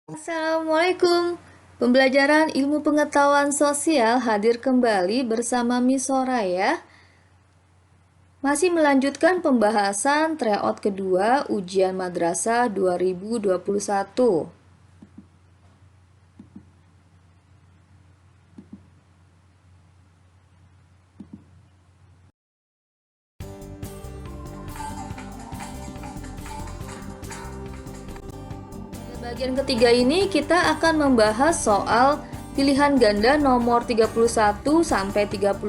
Assalamualaikum. Pembelajaran ilmu pengetahuan sosial hadir kembali bersama Miss Soraya. Masih melanjutkan pembahasan tryout kedua ujian madrasah 2021. Bagian ketiga ini kita akan membahas soal pilihan ganda nomor 31 sampai 35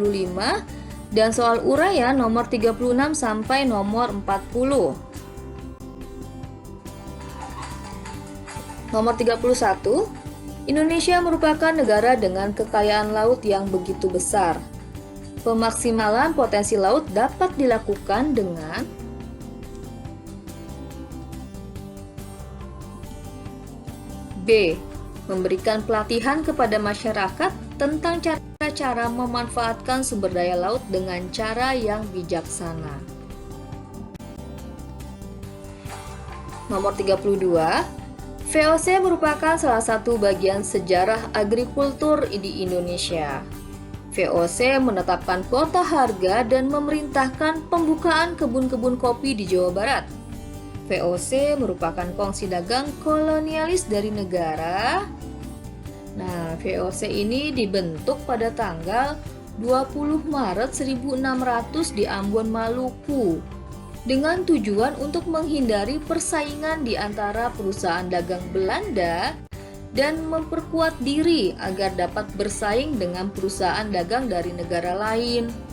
dan soal uraian nomor 36 sampai nomor 40. Nomor 31, Indonesia merupakan negara dengan kekayaan laut yang begitu besar. Pemaksimalan potensi laut dapat dilakukan dengan B. Memberikan pelatihan kepada masyarakat tentang cara-cara memanfaatkan sumber daya laut dengan cara yang bijaksana. Nomor 32, VOC merupakan salah satu bagian sejarah agrikultur di Indonesia. VOC menetapkan kuota harga dan memerintahkan pembukaan kebun-kebun kopi di Jawa Barat. VOC merupakan kongsi dagang kolonialis dari negara. Nah, VOC ini dibentuk pada tanggal 20 Maret 1600 di Ambon, Maluku, dengan tujuan untuk menghindari persaingan di antara perusahaan dagang Belanda dan memperkuat diri agar dapat bersaing dengan perusahaan dagang dari negara lain.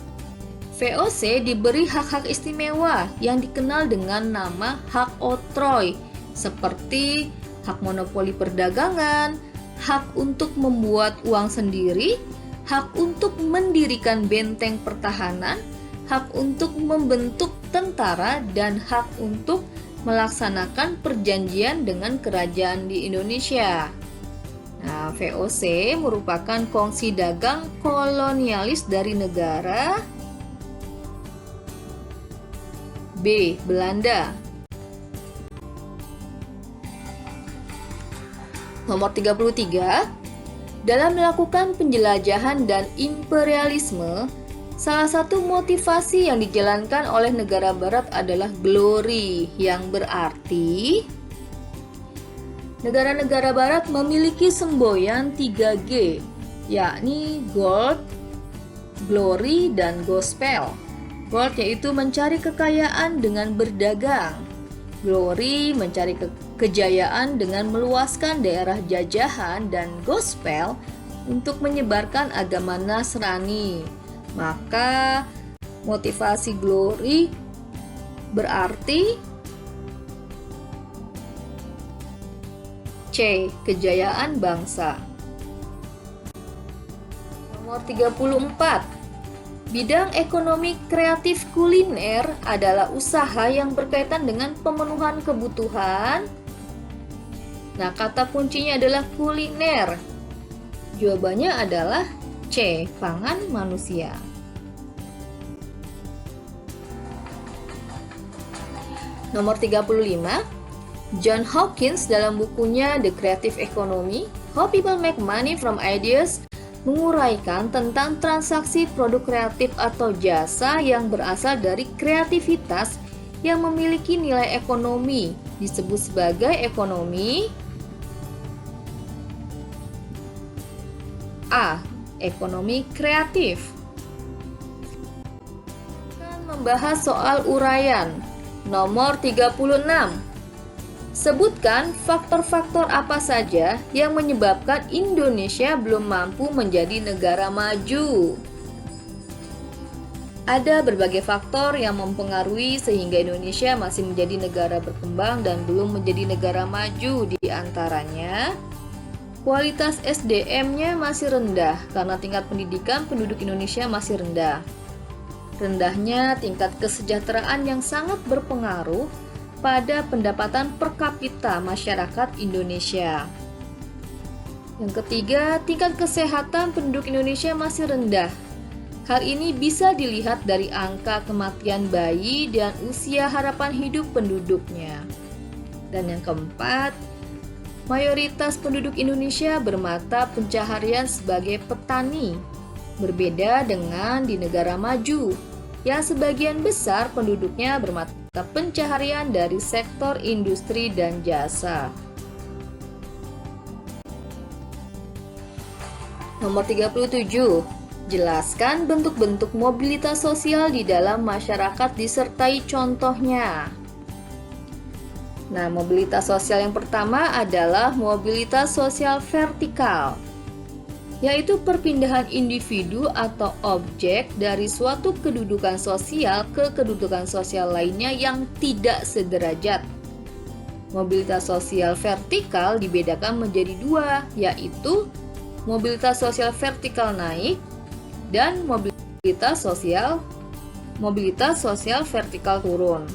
VOC diberi hak-hak istimewa yang dikenal dengan nama hak oktroy, seperti hak monopoli perdagangan, hak untuk membuat uang sendiri, hak untuk mendirikan benteng pertahanan, hak untuk membentuk tentara, dan hak untuk melaksanakan perjanjian dengan kerajaan di Indonesia. Nah, VOC merupakan kongsi dagang kolonialis dari negara B. Belanda. Nomor 33, dalam melakukan penjelajahan dan imperialisme, salah satu motivasi yang dijalankan oleh negara barat adalah glory, yang berarti negara-negara barat memiliki semboyan 3G, yakni gold, glory, dan gospel. Gold yaitu mencari kekayaan dengan berdagang. Glory mencari kejayaan dengan meluaskan daerah jajahan, dan gospel untuk menyebarkan agama Nasrani. Maka motivasi glory berarti C. Kejayaan bangsa. Nomor 34, bidang ekonomi kreatif kuliner adalah usaha yang berkaitan dengan pemenuhan kebutuhan. Nah, kata kuncinya adalah kuliner. Jawabannya adalah C. Pangan manusia. Nomor 35, John Hopkins dalam bukunya The Creative Economy, How People Make Money from Ideas, menguraikan tentang transaksi produk kreatif atau jasa yang berasal dari kreativitas yang memiliki nilai ekonomi, disebut sebagai ekonomi A. Ekonomi kreatif. Akan membahas soal uraian. Nomor 36. Sebutkan faktor-faktor apa saja yang menyebabkan Indonesia belum mampu menjadi negara maju. Ada berbagai faktor yang mempengaruhi sehingga Indonesia masih menjadi negara berkembang dan belum menjadi negara maju. Di antaranya, kualitas SDM-nya masih rendah karena tingkat pendidikan penduduk Indonesia masih rendah. Rendahnya tingkat kesejahteraan yang sangat berpengaruh pada pendapatan per kapita masyarakat Indonesia. Yang ketiga, tingkat kesehatan penduduk Indonesia masih rendah. Hal ini bisa dilihat dari angka kematian bayi dan usia harapan hidup penduduknya. Dan yang keempat, Mayoritas penduduk Indonesia bermata pencaharian sebagai petani, berbeda dengan di negara maju, yang sebagian besar penduduknya bermata pencaharian dari sektor industri dan jasa. Nomor 37. Jelaskan bentuk-bentuk mobilitas sosial di dalam masyarakat disertai contohnya. Nah, mobilitas sosial yang pertama adalah mobilitas sosial vertikal, yaitu perpindahan individu atau objek dari suatu kedudukan sosial ke kedudukan sosial lainnya yang tidak sederajat. Mobilitas sosial vertikal dibedakan menjadi dua, yaitu mobilitas sosial vertikal naik dan mobilitas sosial vertikal turun.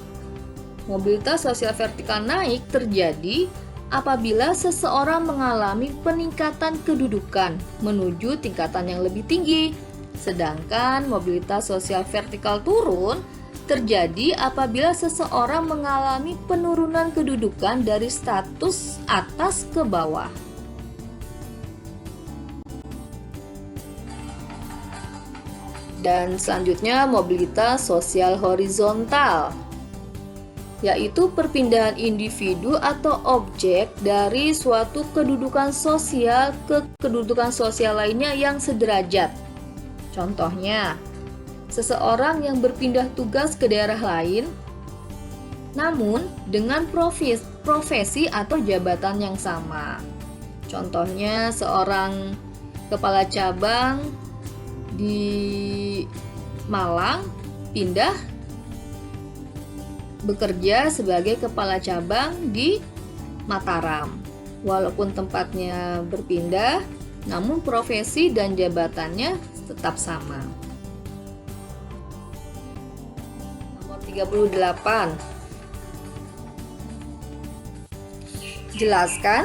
Mobilitas sosial vertikal naik terjadi apabila seseorang mengalami peningkatan kedudukan menuju tingkatan yang lebih tinggi. Sedangkan mobilitas sosial vertikal turun terjadi apabila seseorang mengalami penurunan kedudukan dari status atas ke bawah. Dan selanjutnya mobilitas sosial horizontal, yaitu perpindahan individu atau objek dari suatu kedudukan sosial ke kedudukan sosial lainnya yang sederajat. Contohnya, seseorang yang berpindah tugas ke daerah lain, namun dengan profesi atau jabatan yang sama. Contohnya, seorang kepala cabang di Malang pindah bekerja sebagai kepala cabang di Mataram. Walaupun tempatnya berpindah, namun profesi dan jabatannya tetap sama. Nomor 38. Jelaskan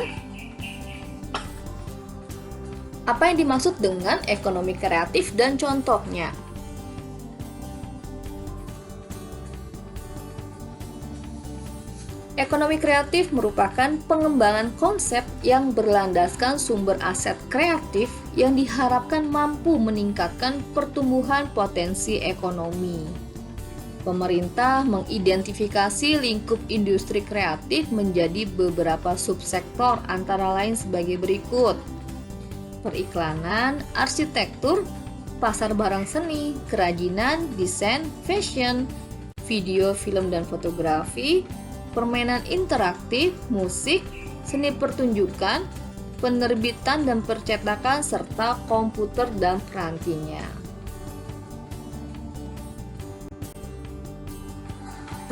apa yang dimaksud dengan ekonomi kreatif dan contohnya. Ekonomi kreatif merupakan pengembangan konsep yang berlandaskan sumber aset kreatif yang diharapkan mampu meningkatkan pertumbuhan potensi ekonomi. Pemerintah mengidentifikasi lingkup industri kreatif menjadi beberapa subsektor antara lain sebagai berikut: periklanan, arsitektur, pasar barang seni, kerajinan, desain, fashion, video, film dan fotografi, permainan interaktif, musik, seni pertunjukan, penerbitan dan percetakan, serta komputer dan perantinya.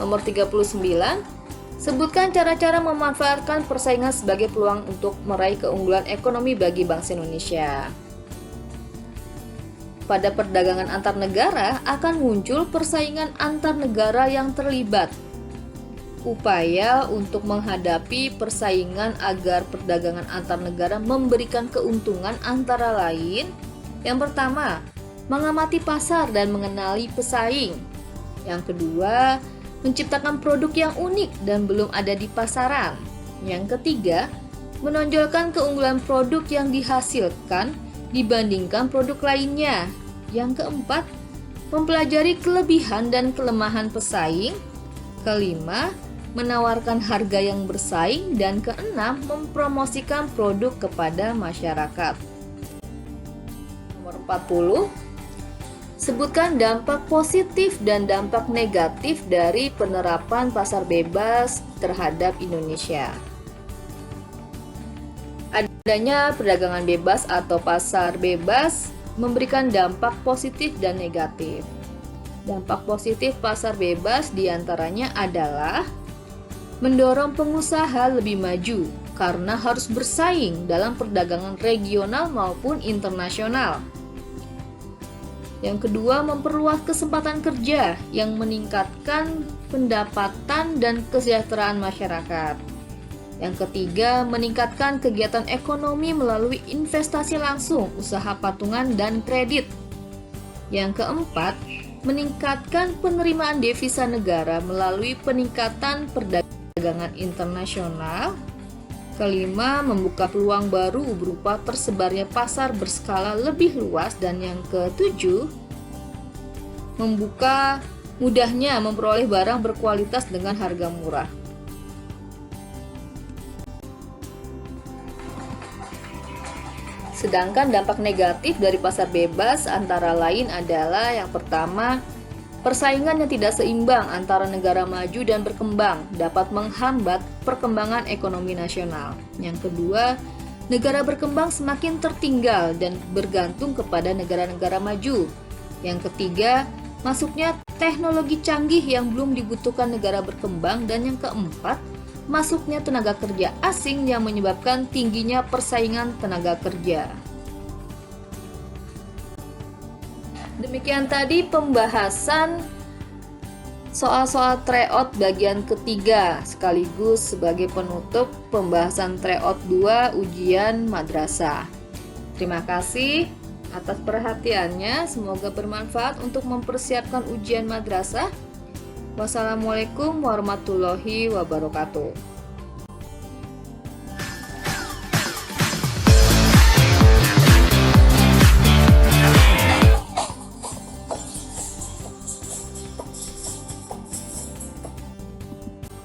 Nomor 39. Sebutkan cara-cara memanfaatkan persaingan sebagai peluang untuk meraih keunggulan ekonomi bagi bangsa Indonesia. Pada perdagangan antar negara akan muncul persaingan antar negara yang terlibat. Upaya untuk menghadapi persaingan agar perdagangan antar negara memberikan keuntungan antara lain: yang pertama, mengamati pasar dan mengenali pesaing. Yang kedua, menciptakan produk yang unik dan belum ada di pasaran. Yang ketiga, menonjolkan keunggulan produk yang dihasilkan dibandingkan produk lainnya. Yang keempat, mempelajari kelebihan dan kelemahan pesaing. Kelima, menawarkan harga yang bersaing. Dan keenam, mempromosikan produk kepada masyarakat. Nomor 40. Sebutkan dampak positif dan dampak negatif dari penerapan pasar bebas terhadap Indonesia. Adanya perdagangan bebas atau pasar bebas memberikan dampak positif dan negatif. Dampak positif pasar bebas diantaranya adalah mendorong pengusaha lebih maju karena harus bersaing dalam perdagangan regional maupun internasional. Yang kedua, memperluas kesempatan kerja yang meningkatkan pendapatan dan kesejahteraan masyarakat. Yang ketiga, meningkatkan kegiatan ekonomi melalui investasi langsung, usaha patungan, dan kredit. Yang keempat, meningkatkan penerimaan devisa negara melalui peningkatan perdagangan internasional. Kelima, membuka peluang baru berupa tersebarnya pasar berskala lebih luas. Dan yang ketujuh, membuka mudahnya memperoleh barang berkualitas dengan harga murah. Sedangkan dampak negatif dari pasar bebas antara lain adalah yang pertama, persaingan yang tidak seimbang antara negara maju dan berkembang dapat menghambat perkembangan ekonomi nasional. Yang kedua, negara berkembang semakin tertinggal dan bergantung kepada negara-negara maju. Yang ketiga, masuknya teknologi canggih yang belum dibutuhkan negara berkembang. Dan yang keempat, masuknya tenaga kerja asing yang menyebabkan tingginya persaingan tenaga kerja. Demikian tadi pembahasan soal-soal tryout bagian ketiga, sekaligus sebagai penutup pembahasan tryout 2 ujian madrasah. Terima kasih atas perhatiannya, semoga bermanfaat untuk mempersiapkan ujian madrasah. Wassalamualaikum warahmatullahi wabarakatuh.